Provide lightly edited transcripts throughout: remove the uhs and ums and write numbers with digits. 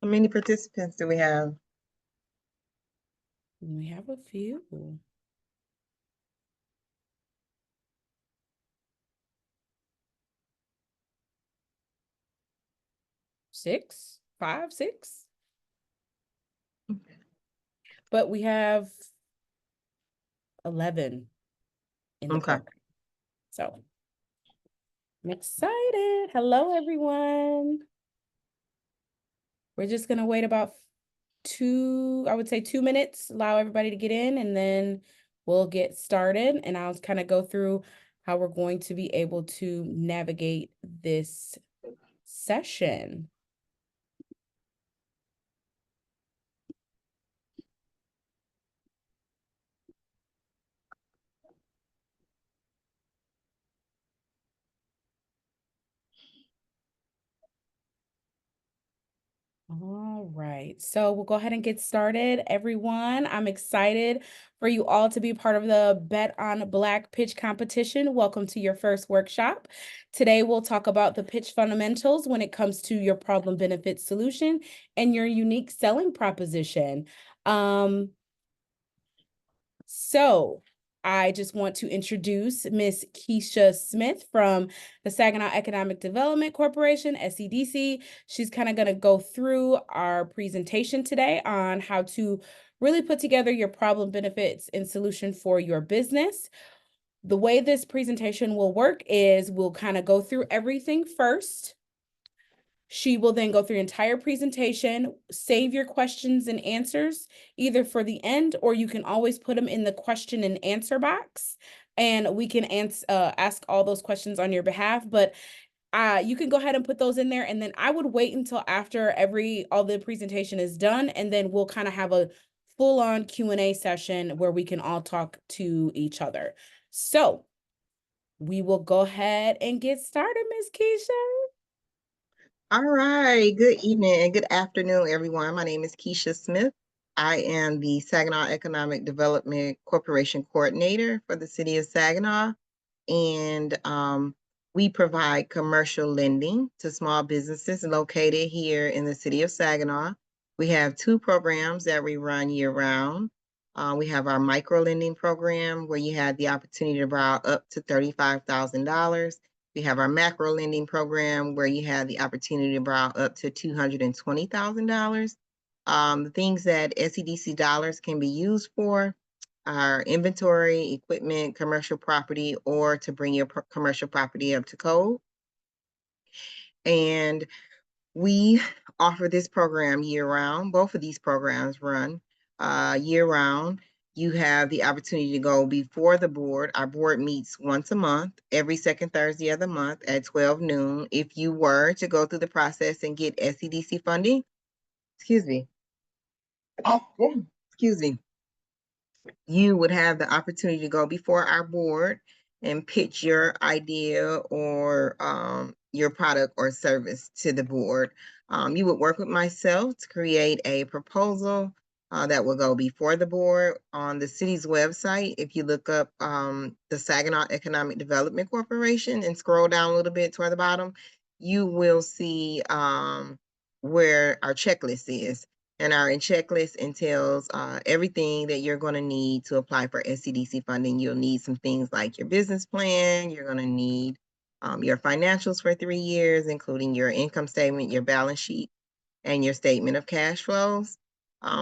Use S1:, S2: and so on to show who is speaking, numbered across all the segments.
S1: How many participants do we have?
S2: We have a few. 6, 5, 6. But we have 11 in the program. So I'm excited. Hello, everyone. We're just going to wait about 2 minutes, allow everybody to get in, and then we'll get started. And I'll kind of go through how we're going to be able to navigate this session. All right, so we'll go ahead and get started, everyone. I'm excited for you all to be part of the Bet on Black pitch competition. Welcome to your first workshop. Today, we'll talk about the pitch fundamentals when it comes to your problem benefit solution and your unique selling proposition. So I just want to introduce Miss Keisha Smith from the Saginaw Economic Development Corporation, SEDC. She's kind of going to go through our presentation today on how to really put together your problem, benefits, and solution for your business. The way this presentation will work is we'll kind of go through everything first. She will then go through the entire presentation, save your questions and answers either for the end, or you can always put them in the question and answer box, and we can ask all those questions on your behalf. But you can go ahead and put those in there, and then I would wait until after all the presentation is done, and then we'll kind of have a full-on Q&A session where we can all talk to each other. So we will go ahead and get started, Ms. Keisha.
S1: All right, good evening and good afternoon, everyone. My name is Keisha Smith. I am the Saginaw Economic Development Corporation Coordinator for the City of Saginaw, and we provide commercial lending to small businesses located here in the City of Saginaw. We have 2 programs that we run year-round. We have our micro lending program where you have the opportunity to borrow up to $35,000. We have our macro lending program where you have the opportunity to borrow up to $220,000. The things that SEDC dollars can be used for are inventory, equipment, commercial property, or to bring your commercial property up to code. And we offer this program year-round. Both of these programs run year-round. You have the opportunity to go before the board. Our board meets once a month, every second Thursday of the month at 12 noon. If you were to go through the process and get SEDC funding, excuse me, you would have the opportunity to go before our board and pitch your idea or your product or service to the board. You would work with myself to create a proposal that will go before the board. On the city's website, if you look up the Saginaw Economic Development Corporation and scroll down a little bit toward the bottom, you will see where our checklist is. And our checklist entails everything that you're going to need to apply for SEDC funding. You'll need some things like your business plan. You're going to need your financials for 3 years, including your income statement, your balance sheet, and your statement of cash flows.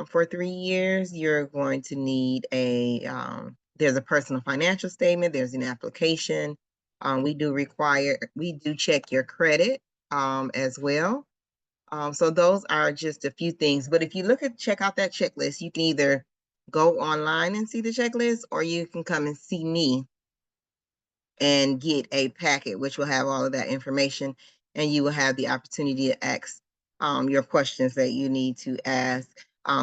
S1: For 3 years, you're going to need there's a personal financial statement. There's an application. We do check your credit as well. So those are just a few things. But if you check out that checklist, you can either go online and see the checklist, or you can come and see me and get a packet, which will have all of that information, and you will have the opportunity to ask your questions that you need to ask.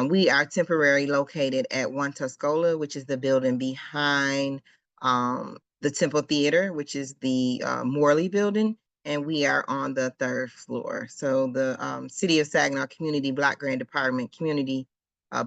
S1: We are temporarily located at 1 Tuscola, which is the building behind the Temple Theater, which is the Morley building, and we are on the 3rd floor. So the City of Saginaw Community Block Grant Department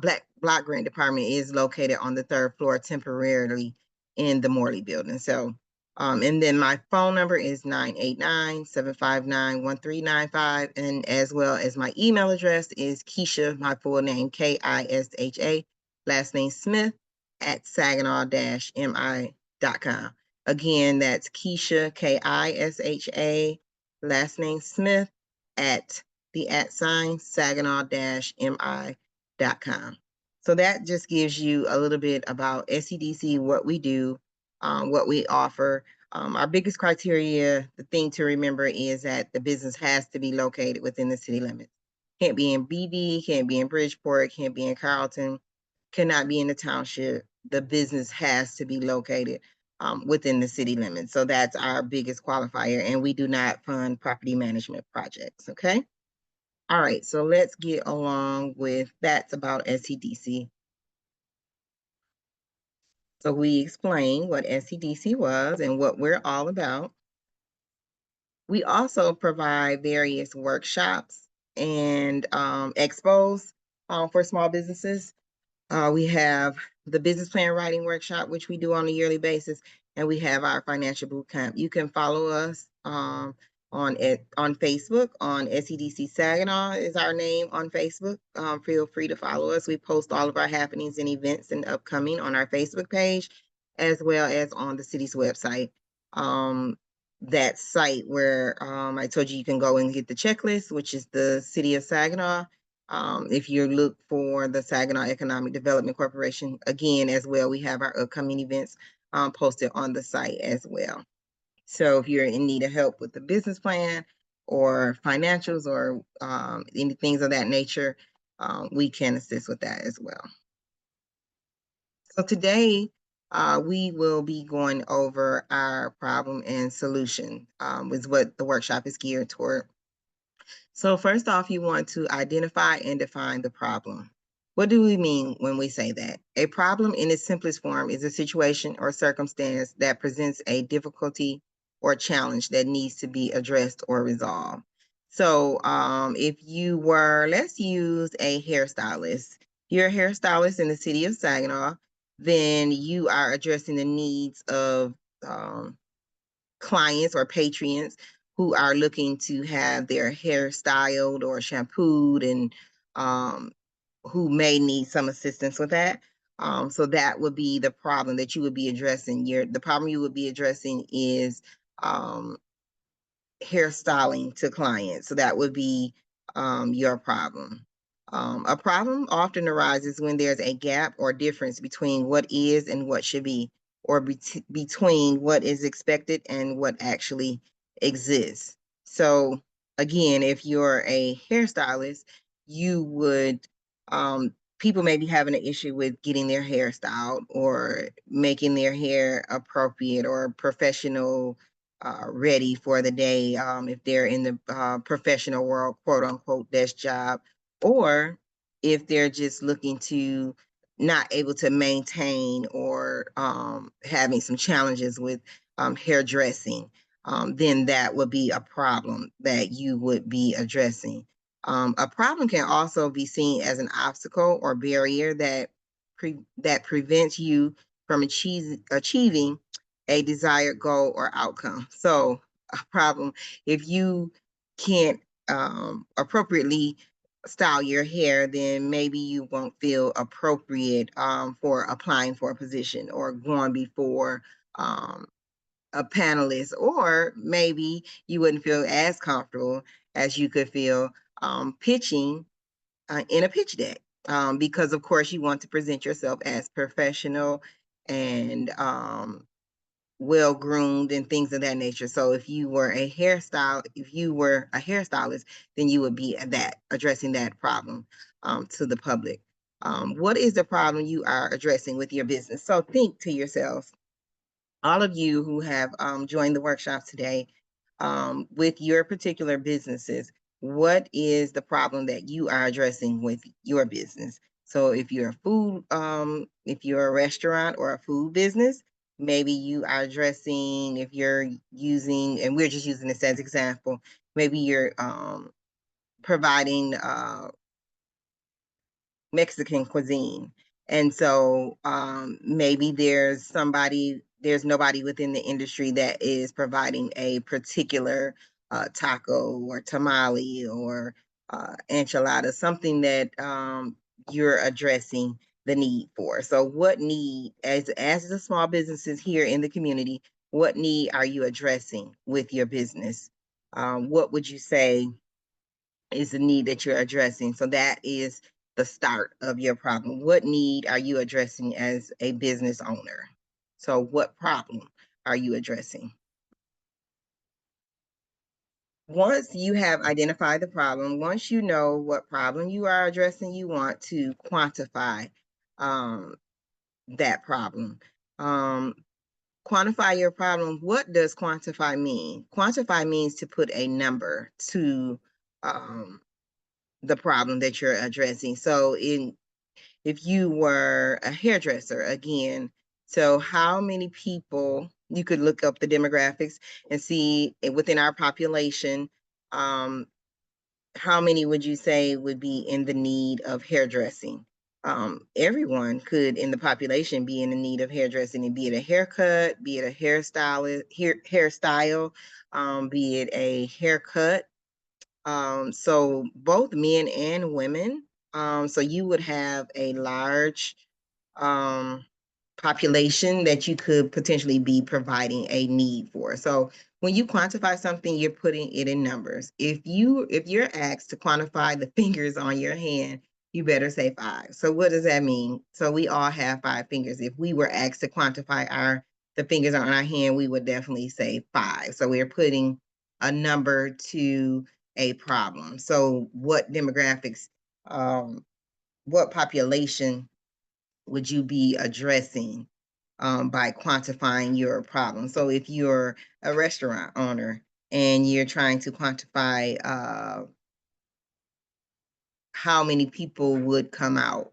S1: Black Block Grant Department is located on the 3rd floor temporarily in the Morley building. So And then my phone number is 989-759-1395. And as well as my email address is Keisha, my full name, Kisha, last name Smith, at saginaw-mi.com. Again, that's Keisha, Kisha, last name Smith, at @saginaw-mi.com. So that just gives you a little bit about SEDC, what we do, what we offer. Our biggest criteria, the thing to remember is that the business has to be located within the city limits. Can't be in BD, can't be in Bridgeport, can't be in Carlton, cannot be in the township. The business has to be located within the city limits. So that's our biggest qualifier, and we do not fund property management projects, okay? All right, so let's get along with that's about SEDC. So we explained what SEDC was and what we're all about. We also provide various workshops and expos for small businesses. We have the business plan writing workshop, which we do on a yearly basis, and we have our financial boot camp. You can follow us on Facebook on SEDC Saginaw is our name on Facebook. Feel free to follow us. We post all of our happenings and events and upcoming on our Facebook page, as well as on the city's website. That site where I told you can go and get the checklist, which is the City of Saginaw. If you look for the Saginaw Economic Development Corporation, again, as well, we have our upcoming events posted on the site as well. So if you're in need of help with the business plan or financials or any things of that nature, we can assist with that as well. So today, we will be going over our problem and solution, is what the workshop is geared toward. So first off, you want to identify and define the problem. What do we mean when we say that? A problem in its simplest form is a situation or circumstance that presents a difficulty or challenge that needs to be addressed or resolved. So if you were, let's use a hairstylist. You're a hairstylist in the city of Saginaw, then you are addressing the needs of clients or patrons who are looking to have their hair styled or shampooed and who may need some assistance with that. So that would be the problem that you would be addressing. The problem you would be addressing is hairstyling to clients. So that would be your problem. A problem often arises when there's a gap or difference between what is and what should be, or between what is expected and what actually exists. So again, if you're a hairstylist, you would, people may be having an issue with getting their hair styled or making their hair appropriate or professional ready for the day, if they're in the professional world, quote unquote, desk job, or if they're just looking to not able to maintain or having some challenges with hairdressing, then that would be a problem that you would be addressing. A problem can also be seen as an obstacle or barrier that prevents you from achieving a desired goal or outcome. So a problem, if you can't appropriately style your hair, then maybe you won't feel appropriate for applying for a position or going before a panelist, or maybe you wouldn't feel as comfortable as you could feel pitching in a pitch deck, because of course you want to present yourself as professional and well groomed and things of that nature. So if you were a hairstylist, then you would be addressing that problem to the public. What is the problem you are addressing with your business? So think to yourselves, all of you who have joined the workshop today, with your particular businesses, what is the problem that you are addressing with your business? So if you're if you're a restaurant or a food business, maybe you are addressing, if you're using, and we're just using this as example, maybe you're providing Mexican cuisine. And so maybe there's somebody there's nobody within the industry that is providing a particular taco or tamale or enchilada, something that you're addressing the need for. So what need, as the small businesses here in the community, what need are you addressing with your business? What would you say is the need that you're addressing? So that is the start of your problem. What need are you addressing as a business owner? So what problem are you addressing? Once you have identified the problem, once you know what problem you are addressing, you want to quantify um, that problem. Quantify your problem. What does quantify mean? Quantify means to put a number to the problem that you're addressing. So if you were a hairdresser, again, so how many people, you could look up the demographics and see within our population, how many would you say would be in the need of hairdressing? Everyone could in the population be in the need of hairdressing, and be it a haircut, be it a hairstyle, be it a haircut. So both men and women. So you would have a large um, population that you could potentially be providing a need for. So when you quantify something, you're putting it in numbers. If you're asked to quantify the fingers on your hand, you better say 5. So what does that mean? So we all have 5 fingers. If we were asked to quantify the fingers on our hand, we would definitely say 5. So we're putting a number to a problem. So what demographics, what population would you be addressing by quantifying your problem? So if you're a restaurant owner and you're trying to quantify how many people would come out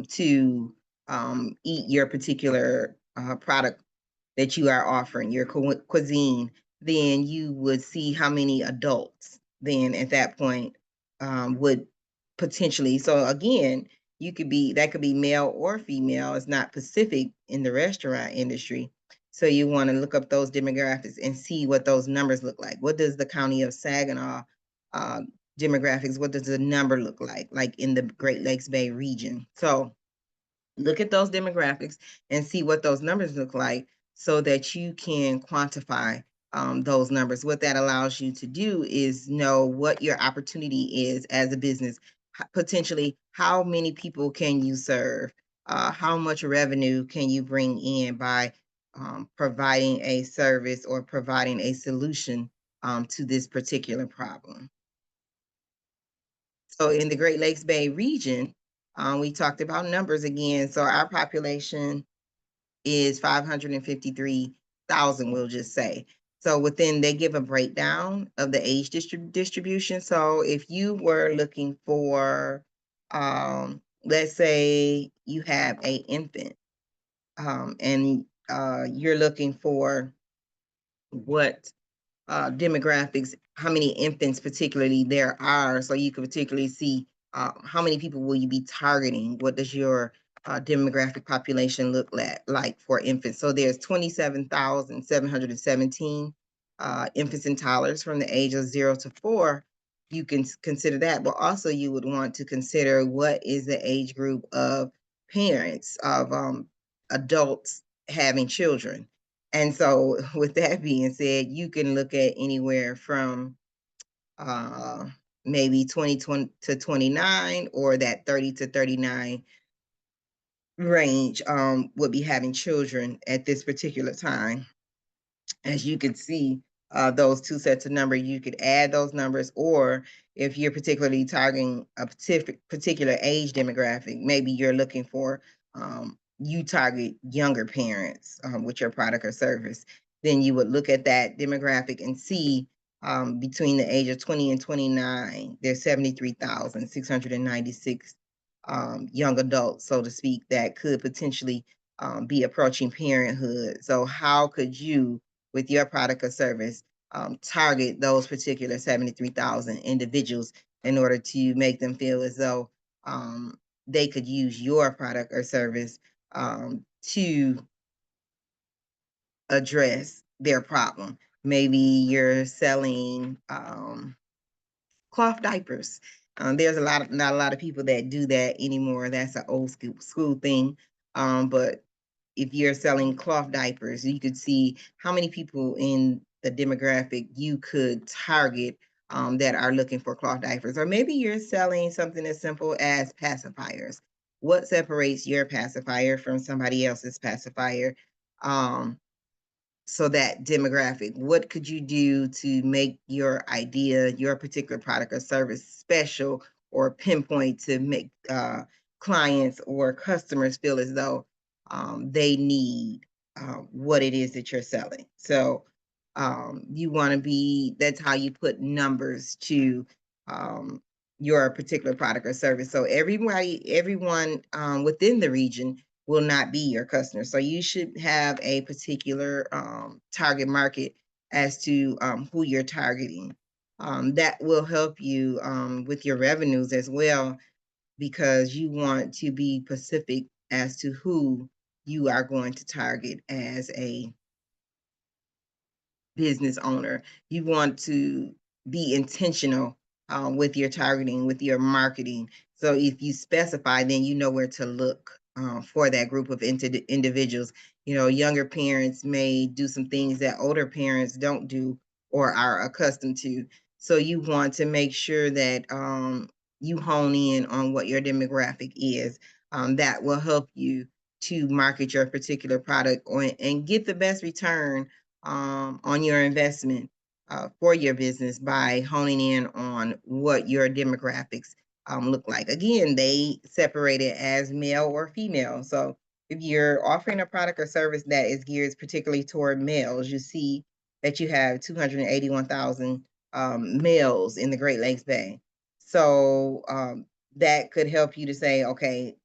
S1: to eat your particular product that you are offering, your cuisine, then you would see how many adults then at that point would potentially. So again, that could be male or female. It's not specific in the restaurant industry. So you want to look up those demographics and see what those numbers look like. What does the county of Saginaw demographics, what does the number look like in the Great Lakes Bay region? So look at those demographics and see what those numbers look like so that you can quantify those numbers. What that allows you to do is know what your opportunity is as a business. Potentially, how many people can you serve? How much revenue can you bring in by providing a service or providing a solution to this particular problem? So in the Great Lakes Bay region, we talked about numbers again. So our population is 553,000, we'll just say. So within, they give a breakdown of the age distribution. So if you were looking for, let's say you have a infant, and you're looking for what demographics, how many infants particularly there are, so you can particularly see how many people will you be targeting. What does your demographic population look like for infants? So there's 27,717 infants and toddlers from the age of 0 to 4. You can consider that, but also you would want to consider what is the age group of parents of adults having children. And so with that being said, you can look at anywhere from maybe 20 to 29, or that 30 to 39 range would be having children at this particular time. As you could see, those two sets of numbers, you could add those numbers, or if you're particularly targeting a particular age demographic, maybe you're looking for, you target younger parents with your product or service, then you would look at that demographic and see between the age of 20 and 29, there's 73,696 young adults, so to speak, that could potentially be approaching parenthood. So how could you, with your product or service, target those particular 73,000 individuals in order to make them feel as though they could use your product or service to address their problem. Maybe you're selling cloth diapers. There's not a lot of people that do that anymore. That's an old school thing. But if you're selling cloth diapers, you could see how many people in the demographic you could target that are looking for cloth diapers. Or maybe you're selling something as simple as pacifiers. What separates your pacifier from somebody else's pacifier? So that demographic, what could you do to make your idea, your particular product or service special or pinpoint to make clients or customers feel as though they need what it is that you're selling. So you want to be, that's how you put numbers to your particular product or service. So everyone within the region will not be your customer. So you should have a particular target market as to who you're targeting. That will help you with your revenues as well, because you want to be specific as to who you are going to target as a business owner. You want to be intentional with your targeting, with your marketing. So if you specify, then you know where to look for that group of individuals. You know, younger parents may do some things that older parents don't do or are accustomed to. So you want to make sure that you hone in on what your demographic is. That will help you to market your particular product and get the best return on your investment for your business by honing in on what your demographics look like. Again, they separate it as male or female. So if you're offering a product or service that is geared particularly toward males, you see that you have 281,000 males in the Great Lakes Bay. So that could help you to say, okay,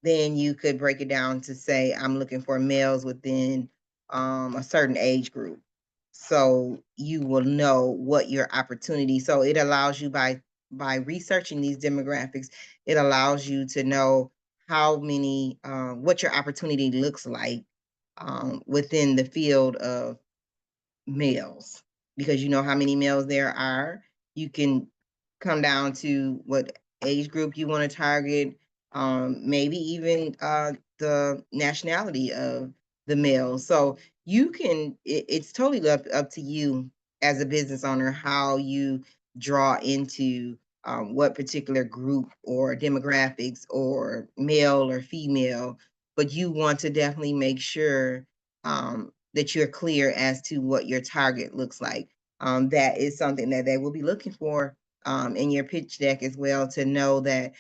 S1: then you could break it down to say, I'm looking for males within a certain age group. So you will know what your opportunity. So it allows you by researching these demographics, it allows you to know how many what your opportunity looks like within the field of males, because you know how many males there are. You can come down to what age group you want to target, maybe even the nationality of the males. So you can, it's totally up to you as a business owner how you draw into what particular group or demographics or male or female, but you want to definitely make sure that you're clear as to what your target looks like. That is something that they will be looking for in your pitch deck as well, to know that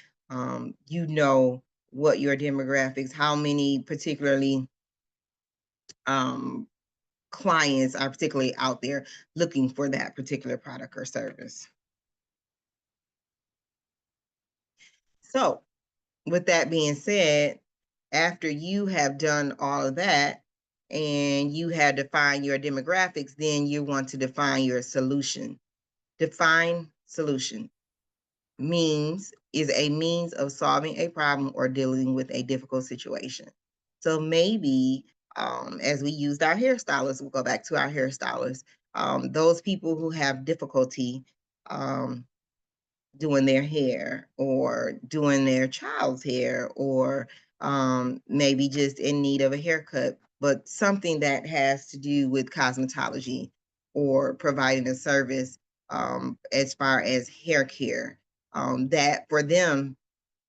S1: you know what your demographics, how many particularly clients are particularly out there looking for that particular product or service. So with that being said, after you have done all of that and you have defined your demographics, then you want to define your solution. Define solution is a means of solving a problem or dealing with a difficult situation. So maybe as we used our hairstylists, we'll go back to our hairstylists, those people who have difficulty doing their hair or doing their child's hair, or maybe just in need of a haircut, but something that has to do with cosmetology or providing a service as far as hair care. That for them,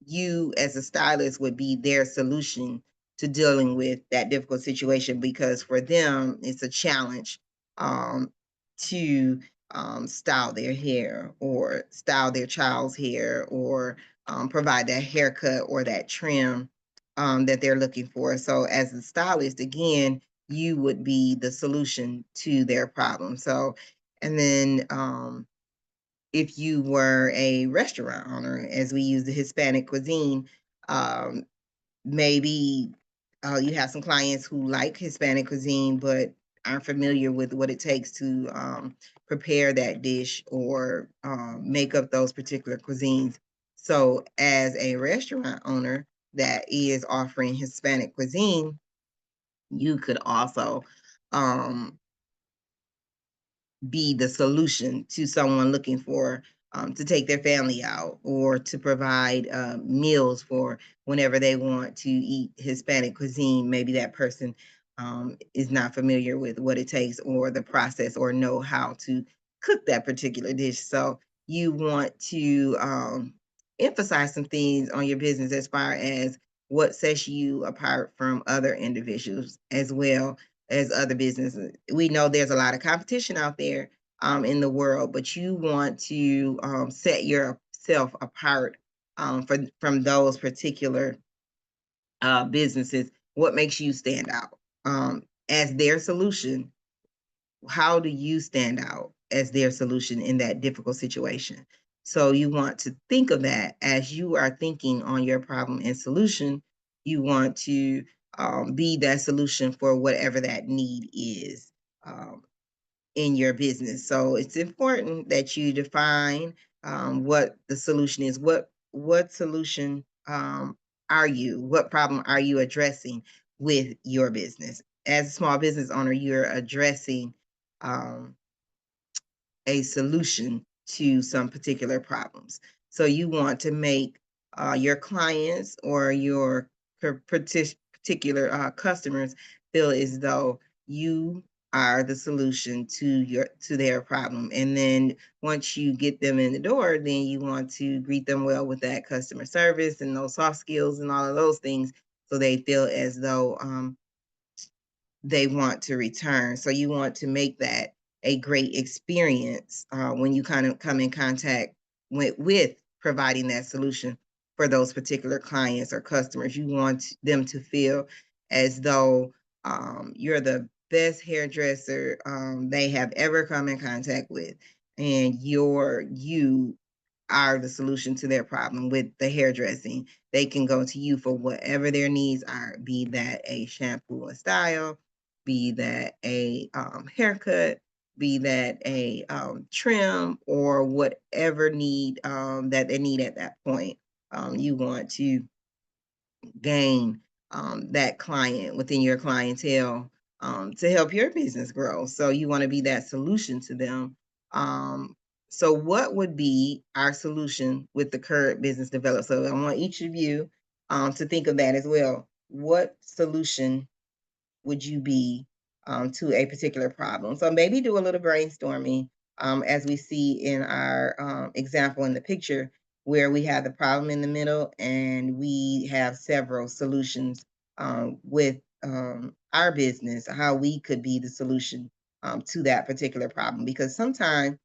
S1: you as a stylist would be their solution to dealing with that difficult situation, because for them it's a challenge to style their hair or style their child's hair, or provide that haircut or that trim that they're looking for. So as a stylist, again, you would be the solution to their problem. So, and then if you were a restaurant owner, as we use the Hispanic cuisine, um, maybe you have some clients who like Hispanic cuisine, but aren't familiar with what it takes to prepare that dish or make up those particular cuisines. So as a restaurant owner that is offering Hispanic cuisine, you could also be the solution to someone looking for to take their family out or to provide meals for whenever they want to eat Hispanic cuisine. Maybe that person is not familiar with what it takes or the process or know how to cook that particular dish. So you want to emphasize some things on your business as far as what sets you apart from other individuals as well as other businesses. We know there's a lot of competition out there in the world, but you want to set yourself apart from those particular businesses. What makes you stand out as their solution? How do you stand out as their solution in that difficult situation? So you want to think of that as you are thinking on your problem and solution. You want to be that solution for whatever that need is in your business. So it's important that you define what the solution is. What solution are you? What problem are you addressing with your business? As a small business owner, you're addressing um, a solution to some particular problems. So you want to make your clients or your particular customers feel as though you are the solution to their problem. And then once you get them in the door, then you want to greet them well with that customer service and those soft skills and all of those things, so they feel as though they want to return. So you want to make that a great experience when you kind of come in contact with providing that solution for those particular clients or customers. You want them to feel as though you're the best hairdresser they have ever come in contact with, and you are the solution to their problem with the hairdressing. They can go to you for whatever their needs are, be that a shampoo or style, be that a haircut, be that a trim, or whatever need that they need at that point. You want to gain that client within your clientele to help your business grow. So you want to be that solution to them. So what would be our solution with the current business development? So I want each of you to think of that as well. What solution would you be to a particular problem? So maybe do a little brainstorming as we see in our example in the picture, where we have the problem in the middle and we have several solutions with our business, how we could be the solution to that particular problem. Because sometimes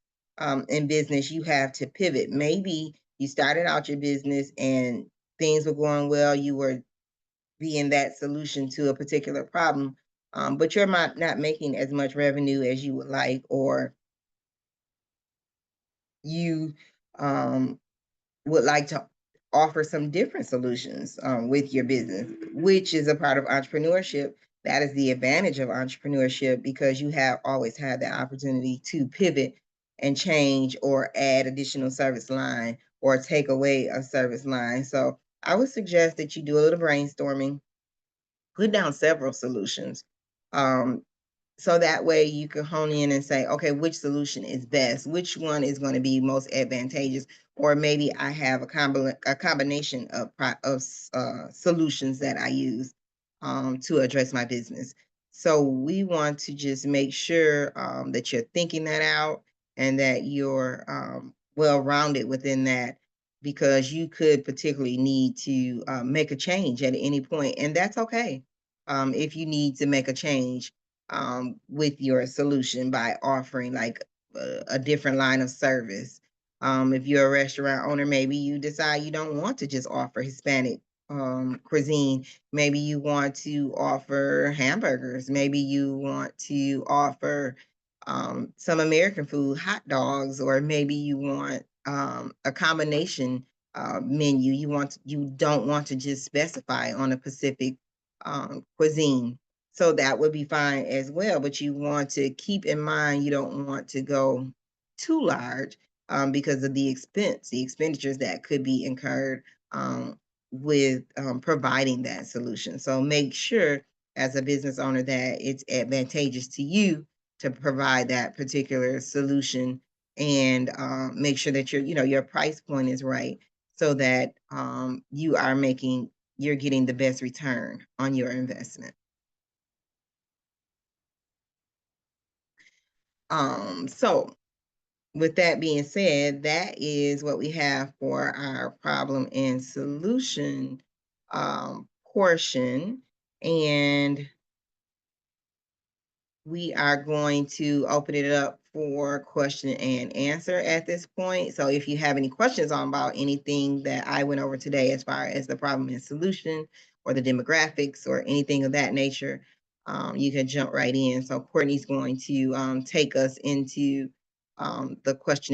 S1: in business, you have to pivot. Maybe you started out your business and things were going well, you were being that solution to a particular problem, but you're not making as much revenue as you would like, or you would like to offer some different solutions with your business, which is a part of entrepreneurship. That is the advantage of entrepreneurship, because you have always had the opportunity to pivot and change or add additional service line or take away a service line. So I would suggest that you do a little brainstorming, put down several solutions. So that way you can hone in and say, okay, which solution is best? Which one is going to be most advantageous? Or maybe I have a combination of solutions that I use to address my business. So we want to just make sure that you're thinking that out and that you're well-rounded within that, because you could particularly need to make a change at any point, and that's okay. If you need to make a change with your solution by offering like a different line of service. If you're a restaurant owner, maybe you decide you don't want to just offer Hispanic cuisine. Maybe you want to offer hamburgers. Maybe you want to offer some American food, hot dogs, or maybe you want a combination menu. You don't want to just specify on a Pacific cuisine. So that would be fine as well, but you want to keep in mind, you don't want to go too large because of the expenditures that could be incurred with providing that solution. So make sure as a business owner that it's advantageous to you to provide that particular solution, and make sure that your price point is right, so that you're getting the best return on your investment. So with that being said, that is what we have for our problem and solution portion. And we are going to open it up for question and answer at this point. So if you have any questions about anything that I went over today, as far as the problem and solution or the demographics or anything of that nature, you can jump right in. So Courtney's going to take us into the question